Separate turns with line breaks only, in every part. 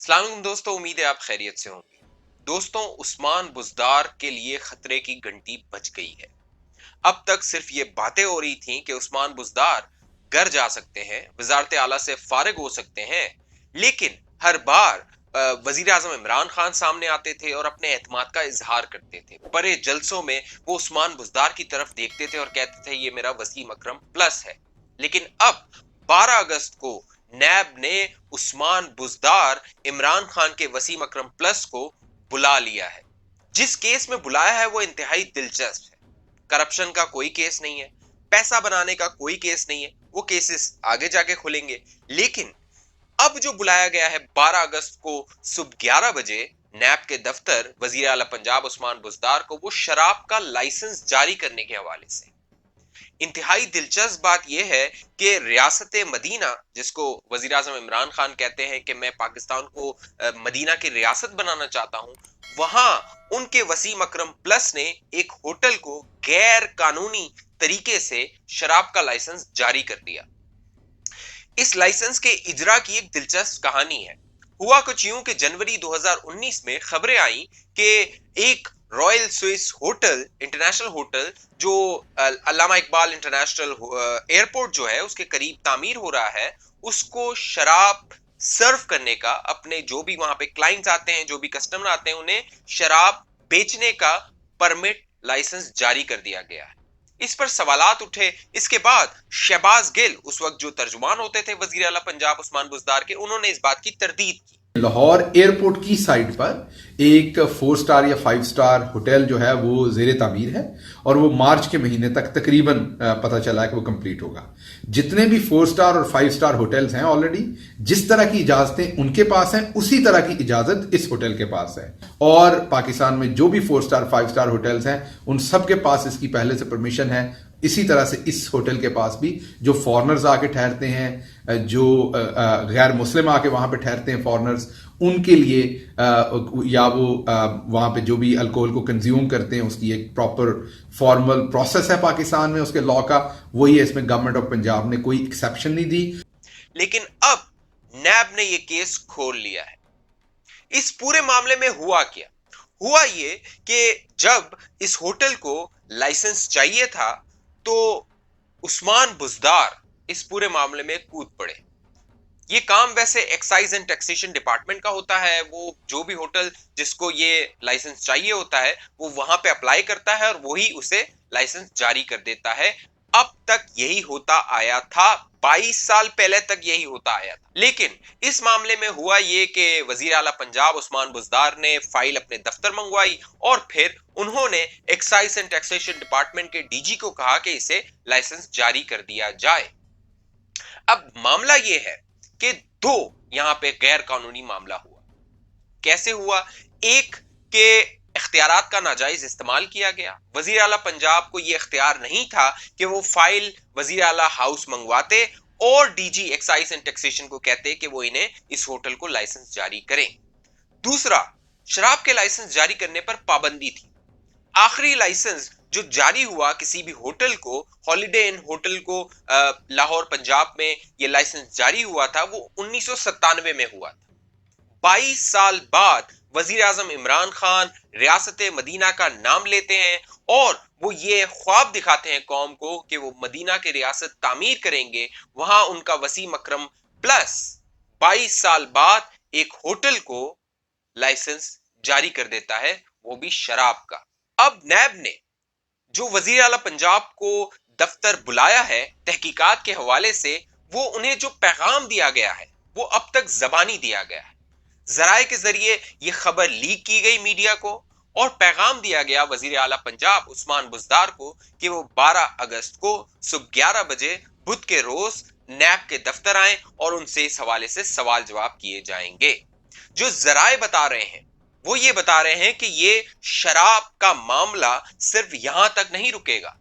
अस्सलाम वालेकुम दोस्तों, उम्मीद है आप खैरियत से होंगे। दोस्तों, उस्मान बुज़दार के लिए खतरे की घंटी बज गई है। अब तक सिर्फ ये बातें हो रही थीं कि उस्मान बुज़दार घर जा सकते हैं, वज़ारत आला से फारिग हो सकते हैं, लेकिन हर बार वज़ीर आज़म इमरान खान सामने आते थे और अपने एतमाद का इज़हार करते थे। बड़े जलसों में वो उस्मान बुज़दार की तरफ देखते थे और कहते थे ये मेरा वसीम अकरम प्लस है। लेकिन अब 12 अगस्त को नैब ने उस्मान बुज़दार इमरान खान के वसीम अकरम प्लस को बुला लिया है। जिस केस में बुलाया है वो इंतहाई दिलचस्प है। करप्शन का कोई केस नहीं है, पैसा बनाने का कोई केस नहीं है, वो केसेस आगे जाके खुलेंगे। लेकिन अब जो बुलाया गया है 12 अगस्त को सुबह 11 बजे नैब के दफ्तर वजीर आला पंजाब उस्मान बुज़दार को, वो शराब का लाइसेंस जारी करने के हवाले से। इंतहाई दिलचस्प बात यह है कि रियासत मदीना, जिसको वजीर आजम इमरान खान कहते हैं कि मैं पाकिस्तान को मदीना की रियासत बनाना चाहता हूं, वहां उनके वसीम अकरम प्लस ने एक होटल को गैर कानूनी तरीके से शराब का लाइसेंस जारी कर दिया। इस लाइसेंस के इजरा की एक दिलचस्प कहानी है। हुआ कुछ यूं कि जनवरी 2019 में खबरें आई कि एक royal Swiss hotel, international hotel, जो अल्लामा इकबाल इंटरनेशनल एयरपोर्ट जो है उसके करीब तामीर हो रहा है, उसको शराब सर्व करने का, अपने जो भी वहां पे क्लाइंट्स आते हैं, जो भी कस्टमर आते हैं, उन्हें शराब बेचने का परमिट, लाइसेंस जारी कर दिया गया है। इस पर सवालात उठे। इसके बाद शहबाज गिल, उस वक्त जो तर्जुमान होते थे वजीर आला पंजाब उस्मान बुज़दार के, उन्होंने इस बात की तरदीद की।
लाहौर एयरपोर्ट की साइड पर एक 4 स्टार या 5 स्टार होटल जो है वो जेर तामीर है और वो मार्च के महीने तक तकरीबन पता चला है कि वो कंप्लीट होगा। जितने भी 4 स्टार और 5 स्टार होटल्स हैं, ऑलरेडी जिस तरह की इजाजतें उनके पास हैं उसी तरह की इजाजत इस होटल के पास है। और पाकिस्तान में जो भी 4 स्टार 5 स्टार होटल्स हैं उन सब के पास इसकी पहले से परमिशन है। इसी तरह से इस होटल के पास भी जो फॉरनर्स आके ठहरते हैं, जो गैर मुस्लिम आके वहां पे ठहरते हैं फॉरनर्स, उनके लिए या वो वहां पे जो भी अल्कोहल को कंज्यूम करते हैं उसकी एक प्रॉपर फॉर्मल प्रोसेस है पाकिस्तान में उसके लॉ का, वही है। इसमें गवर्नमेंट ऑफ पंजाब ने कोई एक्सेप्शन नहीं दी।
लेकिन अब नैब ने यह केस खोल लिया है। इस पूरे मामले में हुआ क्या? हुआ ये कि जब इस होटल को लाइसेंस चाहिए था तो उस्मान बुज़दार इस पूरे मामले में कूद पड़े। ये काम वैसे एक्साइज एंड टैक्सेशन डिपार्टमेंट का होता है। वो जो भी होटल जिसको ये लाइसेंस चाहिए होता है वो वहां पे अप्लाई करता है और वही उसे लाइसेंस जारी कर देता है। अब तक यही होता आया था, 22 साल पहले तक यही होता आया था। लेकिन इस मामले में हुआ ये कि वजीर आला पंजाब उस्मान बुज़दार ने फाइल अपने दफ्तर मंगवाई और फिर उन्होंने एक्साइज एंड टैक्सेशन डिपार्टमेंट के डीजी को कहा कि इसे लाइसेंस जारी कर दिया जाए। अब मामला ये है कि दो यहां पे गैर कानूनी मामला हुआ। कैसे हुआ? एक के इख्तियारात का नाजायज इस्तेमाल किया गया। वजीर आला पंजाब को यह इख्तियार नहीं था कि वो फाइल वजीर आला हाउस मंगवाते और डीजी एक्साइज एंड टैक्सेशन को कहते कि वो इन्हें इस होटल को लाइसेंस जारी करें। दूसरा, शराब के लाइसेंस जारी करने पर पाबंदी थी। आखिरी लाइसेंस जो जारी हुआ किसी भी होटल को, हॉलिडे इन होटल को लाहौर पंजाब में ये लाइसेंस जारी हुआ था, वो 1997 में हुआ था। 22 साल बाद वजीर आजम इमरान खान रियासत मदीना का नाम लेते हैं और वो ये ख्वाब दिखाते हैं कौम को कि वो मदीना की रियासत तामीर करेंगे। वहां उनका वसीम अकरम प्लस 22 साल बाद एक होटल को लाइसेंस जारी कर देता है, वो भी शराब का। अब नैब ने जो वजीर आला पंजाब को दफ्तर बुलाया है तहकीकात के हवाले से, वो उन्हें जो पैगाम दिया गया है वो अब तक जबानी दिया गया है। जराए के जरिए ये खबर लीक की गई मीडिया को और पैगाम दिया गया वजीर आला पंजाब उस्मान बुज़दार को कि वो 12 अगस्त को सुबह 11 बजे बुध के रोज नैब के दफ्तर आए और उनसे इस हवाले से सवाल जवाब किए जाएंगे। जो जराए बता रहे हैं वो ये बता रहे हैं कि ये शराब का मामला सिर्फ यहां तक नहीं रुकेगा,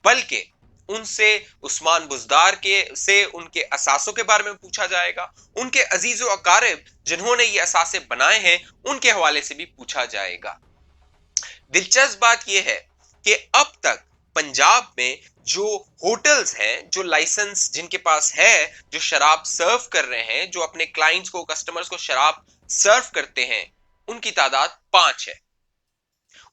बल्कि उनसे उस्मान बुज़दार के से उनके असासों के बारे में पूछा जाएगा, उनके अजीजो अकारिब जिन्होंने ये असासे बनाए हैं उनके हवाले से भी पूछा जाएगा। दिलचस्प बात यह है कि अब तक पंजाब में जो होटल्स हैं, जो लाइसेंस जिनके पास है, जो शराब सर्व कर रहे हैं, जो अपने क्लाइंट्स को, कस्टमर्स को शराब सर्व करते हैं, उनकी तादाद 5 है।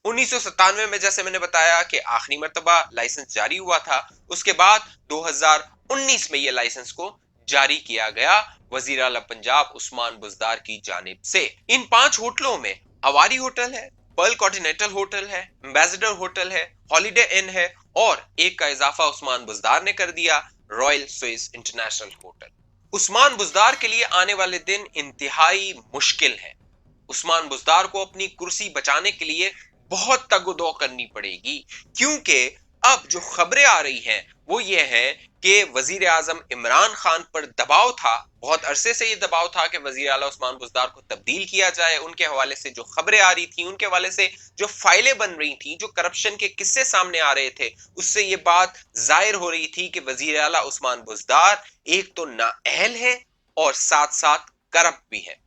1997 में जैसे मैंने बताया कि आखिरी मर्तबा लाइसेंस जारी हुआ था, उसके बाद 2019 में यह लाइसेंस को जारी किया गया वजीर आला पंजाब उस्मान बुज़दार की जानिब से। इन 5 होटलों में अवारी होटल है, पर्ल कॉन्टिनेंटल होटल है, एम्बेसडर होटल है, हॉलिडे इन है और एक का इजाफा उस्मान बुज़दार ने कर दिया, royal Swiss international hotel. Usman Buzdar के लिए आने वाले दिन इंतहाई मुश्किल है। उस्मान बुज़दार को अपनी कुर्सी बचाने के लिए बहुत तगदो करनी पड़ेगी, क्योंकि अब जो खबरें आ रही हैं वो ये है कि वजीर आजम इमरान खान पर दबाव था, बहुत अरसे से ये दबाव था कि वजीर आला उस्मान बुज़दार को तब्दील किया जाए। उनके हवाले से जो खबरें आ रही थी, उनके हवाले से जो फाइलें बन रही थी, जो करप्शन के किस्से सामने आ रहे थे, उससे ये बात जाहिर हो रही थी कि वजीर आला उस्मान बुज़दार एक तो नाअहल है और साथ साथ करप्ट भी है।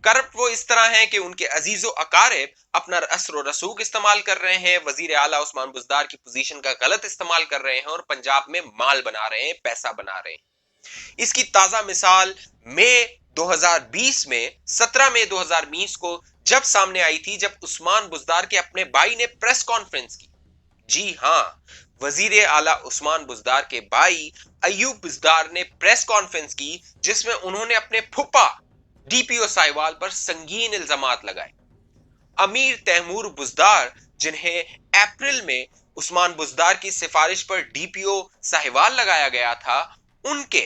करप्ट वो इस तरह है कि उनके अजीजो अकारिब अपना असर और रसूख इस्तेमाल कर रहे हैं, वजीर आला उस्मान बुज़दार की पोजीशन का गलत इस्तेमाल कर रहे हैं और पंजाब में माल बना रहे हैं, पैसा बना रहे हैं। इसकी ताजा मिसाल मई 2020 में 17 मई 2020 को जब सामने आई थी, जब उस्मान बुज़दार के अपने भाई ने प्रेस कॉन्फ्रेंस की। जी हाँ, वजीर आला उस्मान बुज़दार के भाई अयूब बुज़दार ने प्रेस कॉन्फ्रेंस की, जिसमें उन्होंने अपने फुप्पा डीपीओ साहिवाल पर संगीन इल्जामात लगाए। अमीर तैमूर बुज़दार, जिन्हें अप्रैल में उस्मान बुज़दार की सिफारिश पर डीपीओ साहिवाल लगाया गया था, उनके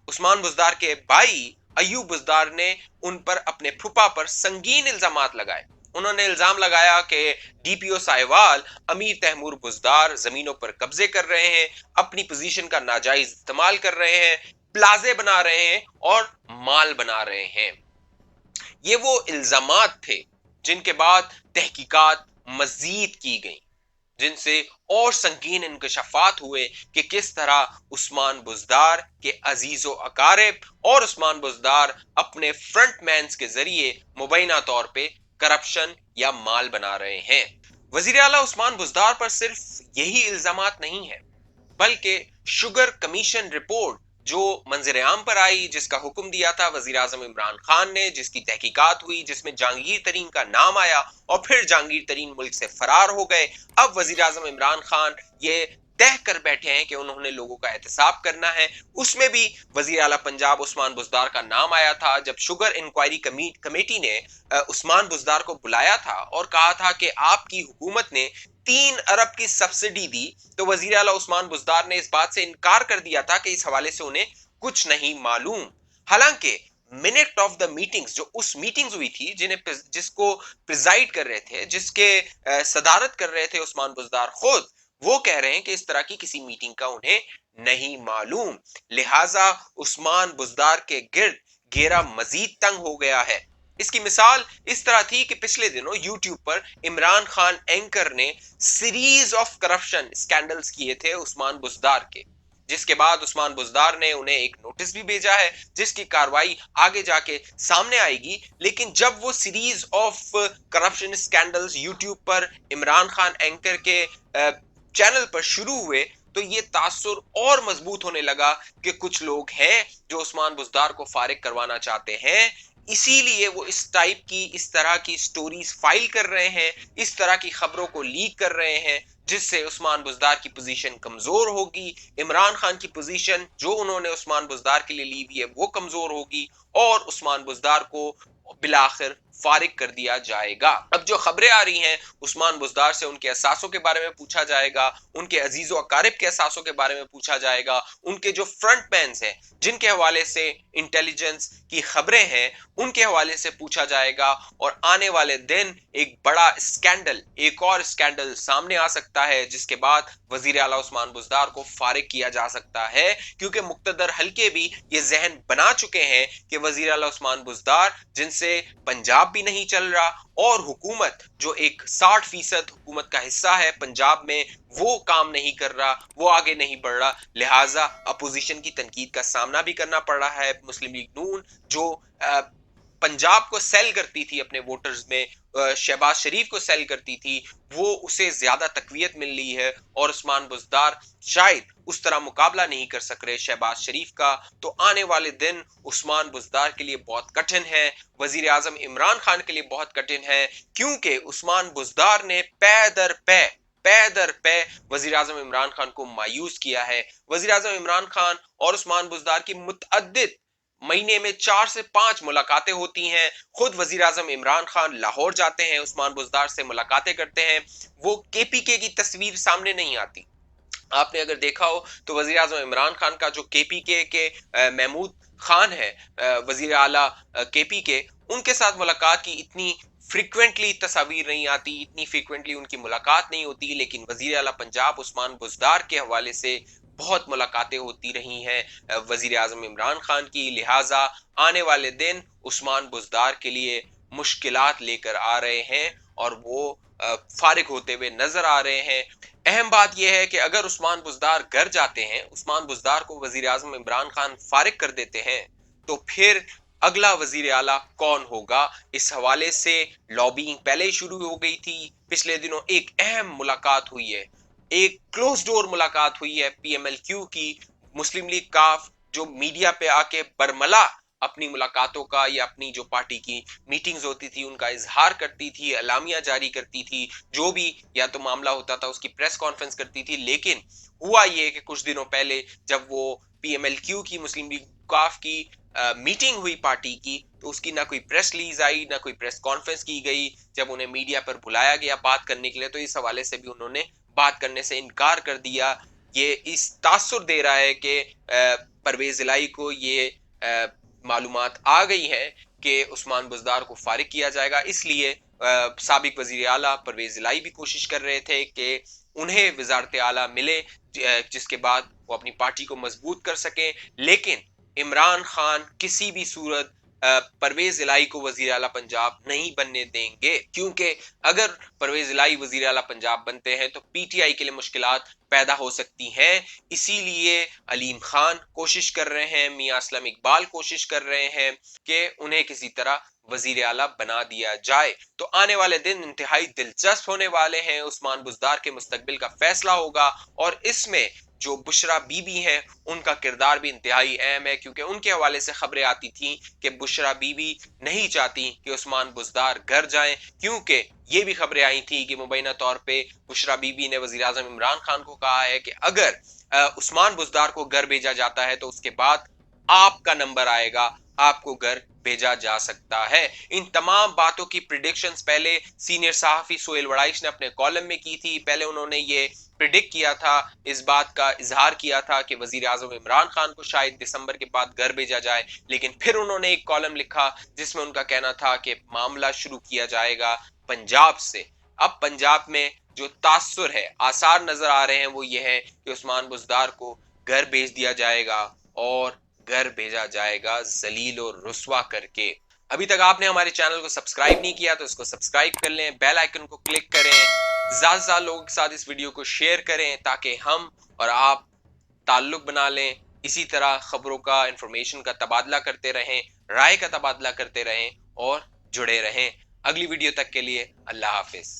उस्मान बुज़दार के भाई अयूब बुज़दार ने उन पर, अपने फुप्पा पर संगीन इल्जामात लगाए। उन्होंने इल्जाम लगाया कि डीपीओ साहिवाल अमीर तैमूर बुज़दार जमीनों पर कब्जे कर रहे हैं, अपनी पोजीशन का नाजायज इस्तेमाल कर रहे हैं, प्लाजे बना रहे हैं और माल बना रहे हैं। ये वो इल्जामात थे जिनके बाद तहकीकात मजीद की गई, जिनसे और संगीन इंकशाफात हुए कि किस तरह उस्मान बुज़दार के अजीजो अकारिब और उस्मान बुज़दार अपने फ्रंटमैन्स के जरिए मुबैना तौर पे करप्शन या माल बना रहे हैं। वजीर आला उस्मान बुज़दार पर सिर्फ यही इल्जामात नहीं है, बल्कि शुगर कमीशन रिपोर्ट जो मंजर आम पर आई, जिसका हुक्म दिया था वजीर आजम इमरान खान ने, जिसकी तहकीकात हुई, जिसमें जहांगीर तरीन का नाम आया और फिर जहांगीर तरीन मुल्क से फरार हो गए। अब वजीर आजम इमरान खान ये तय कर बैठे हैं कि उन्होंने लोगों का एहतसाब करना है। उसमें भी वजीर आला पंजाब उस्मान बुज़दार का नाम आया था। जब शुगर इंक्वायरी कमेटी ने उस्मान बुज़दार को बुलाया था और कहा था कि आपकी हुकूमत ने 3 अरब की सब्सिडी दी, तो वजीर आला उस्मान बुज़दार ने इस बात से इनकार कर दिया था कि इस हवाले से उन्हें कुछ नहीं मालूम। हालांकि मिनट ऑफ द मीटिंग्स, जो उस मीटिंग्स हुई थी जिसको प्रिजाइड कर रहे थे, जिसके सदारत कर रहे थे उस्मान बुज़दार खुद, वो कह रहे हैं कि इस तरह की किसी मीटिंग का उन्हें नहीं मालूम। लिहाजा उस्मान बुज़दार के गिर्द घेरा मजीद तंग हो गया है। इसकी मिसाल इस तरह थी कि पिछले दिनों यूट्यूब पर इमरान खान एंकर ने सीरीज ऑफ करप्शन स्कैंडल्स किए थे उस्मान बुज़दार के, जिसके बाद उस्मान बुज़दार ने उन्हें एक नोटिस भी भेजा है, जिसकी कार्रवाई आगे जाके सामने आएगी। लेकिन जब वो series of corruption scandals YouTube पर इमरान खान एंकर के चैनल पर शुरू हुए, तो ये तासुर और मजबूत होने लगा कि कुछ लोग हैं जो उस्मान बुज़दार को फारिग करवाना चाहते हैं, इसीलिए वो इस टाइप की, इस तरह की स्टोरीज फाइल कर रहे हैं, इस तरह की खबरों को लीक कर रहे हैं, जिससे उस्मान बुज़दार की पोजीशन कमजोर होगी, इमरान खान की पोजीशन जो उन्होंने उस्मान बुज़दार के लिए ली हुई है वो कमजोर होगी और उस्मान बुज़दार को बिलाखिर फारिग कर दिया जाएगा। अब जो खबरें आ रही हैं, उस्मान बुज़दार से उनके एहसासों के बारे में पूछा जाएगा, उनके अजीजो अकारिब के एहसासों के बारे में पूछा जाएगा, उनके जो फ्रंटमैन्स हैं जिनके हवाले से इंटेलिजेंस की खबरें हैं उनके हवाले से पूछा जाएगा। और आने वाले दिन एक बड़ा स्कैंडल, एक और स्कैंडल सामने आ सकता है, जिसके बाद वजीर आला उस्मान बुज़दार को फारिग किया जा सकता है, क्योंकि मुक्तदर हल्के भी ये जहन बना चुके हैं कि वजीर आला उस्मान बुज़दार, जिनसे पंजाब भी नहीं चल रहा और हुकूमत जो एक 60% हुकूमत का हिस्सा है पंजाब में, वो काम नहीं कर रहा, वो आगे नहीं बढ़ रहा, लिहाजा अपोजिशन की तनकीद का सामना भी करना पड़ रहा है। मुस्लिम लीग नून जो पंजाब को सेल करती थी अपने वोटर्स में, शहबाज शरीफ को सेल करती थी, वो उसे ज्यादा तकवीयत मिल रही है और उस्मान बुज़दार शायद उस तरह मुकाबला नहीं कर सक रहे शहबाज शरीफ का। तो आने वाले दिन उस्मान बुज़दार के लिए बहुत कठिन है, वजीर आजम इमरान खान के लिए बहुत कठिन है, क्योंकि उस्मान बुज़दार ने पै दर पे वजीर आजम इमरान खान को मायूस किया है। वजीर आजम इमरान खान और उस्मान बुज़दार की मुतअद्दिद महीने में 4 से 5 मुलाकातें होती हैं। खुद वजीर आजम इमरान खान लाहौर जाते हैं, उस्मान बुज़दार से मुलाकातें करते हैं। वो केपीके की तस्वीर सामने नहीं आती। आपने अगर देखा हो तो वजीर आजम इमरान खान का जो केपीके के महमूद खान है, वजीर आला केपीके, उनके साथ मुलाकात की इतनी फ्रीक्वेंटली तस्वीर नहीं आती, इतनी फ्रीक्वेंटली उनकी मुलाकात नहीं होती। लेकिन वजीर आला पंजाब उस्मान बुज़दार के हवाले से बहुत मुलाकातें होती रही हैं वजीर आजम इमरान खान की। लिहाजा आने वाले दिन उस्मान बुज़दार के लिए मुश्किलात लेकर आ रहे हैं और वो फारिग होते हुए नजर आ रहे हैं। अहम बात यह है कि अगर उस्मान बुज़दार घर जाते हैं, उस्मान बुज़दार को वजीर आजम इमरान खान फारिग कर देते हैं, तो फिर अगला वजीर आला कौन होगा? इस हवाले से लॉबिंग पहले ही शुरू हो गई थी। पिछले दिनों एक अहम मुलाकात हुई है, एक क्लोज डोर मुलाकात हुई है पीएमएलक्यू की, मुस्लिम लीग काफ जो मीडिया पे आके बरमला अपनी मुलाकातों का या अपनी जो पार्टी की मीटिंग्स होती थी उनका इजहार करती थी, अलामिया जारी करती थी, जो भी या तो मामला होता था उसकी प्रेस कॉन्फ्रेंस करती थी। लेकिन हुआ ये कि कुछ दिनों पहले जब वो पीएमएलक्यू की, मुस्लिम लीग काफ की मीटिंग हुई पार्टी की, तो उसकी ना कोई प्रेस रिलीज आई, ना कोई प्रेस कॉन्फ्रेंस की गई। जब उन्हें मीडिया पर बुलाया गया बात करने के लिए, तो इस हवाले से भी उन्होंने बात करने से इनकार कर दिया। ये इस तासुर दे रहा है कि परवेज इलाही को ये मालूमात आ गई है कि उस्मान बुज़दार को फारिग किया जाएगा। इसलिए साबिक वजीर आला परवेज इलाही भी कोशिश कर रहे थे कि उन्हें वजारत आला मिले, जिसके बाद वो अपनी पार्टी को मजबूत कर सकें। लेकिन इमरान खान किसी भी सूरत परवेज इलाही को वजीर आला पंजाब नहीं बनने देंगे, क्योंकि अगर परवेज इलाही वजीर आला पंजाब बनते हैं तो पीटीआई के लिए मुश्किलात पैदा हो सकती हैं। इसीलिए अलीम खान कोशिश कर रहे हैं, मियां असलम इकबाल कोशिश कर रहे हैं कि उन्हें किसी तरह वजीर आला बना दिया जाए। तो आने वाले दिन इंतहाई दिलचस्प होने वाले हैं। उस्मान बुज़दार के मुस्तकबिल का फैसला होगा और इसमें जो बुशरा बीबी हैं उनका किरदार भी इंतहाई अहम है, क्योंकि उनके हवाले से खबरें आती थी कि बुशरा बीबी नहीं चाहती कि उस्मान बुज़दार घर जाएं, क्योंकि ये भी खबरें आई थी कि मुबैना तौर पे बुशरा बीबी ने वजीर आजम इमरान खान को कहा है कि अगर उस्मान बुज़दार को घर भेजा जाता है तो उसके बाद आपका नंबर आएगा, आपको घर भेजा जा सकता है। इन तमाम बातों की प्रिडिक्शंस पहले सीनियर सहाफी सोहेल वड़ाइश ने अपने कॉलम में की थी। पहले उन्होंने ये प्रिडिक्ट किया था, इस बात का इजहार किया था कि वजीर आजम इमरान खान को शायद दिसंबर के बाद घर भेजा जाए। लेकिन फिर उन्होंने एक कॉलम लिखा जिसमें उनका कहना था कि मामला शुरू किया जाएगा पंजाब से। अब पंजाब में जो तासुर है, आसार नजर आ रहे हैं, वो ये है कि उस्मान बुज़दार को घर भेज दिया जाएगा और घर भेजा जाएगा जलील और रुस्वा करके। अभी तक आपने हमारे चैनल को सब्सक्राइब नहीं किया तो इसको सब्सक्राइब कर लें, बेल आइकन को क्लिक करें, ज्यादा से ज्यादा लोगों के साथ इस वीडियो को शेयर करें ताकि हम और आप ताल्लुक बना लें। इसी तरह खबरों का, इंफॉर्मेशन का तबादला करते रहें, राय का तबादला करते रहें और जुड़े रहें। अगली वीडियो तक के लिए अल्लाह हाफिज।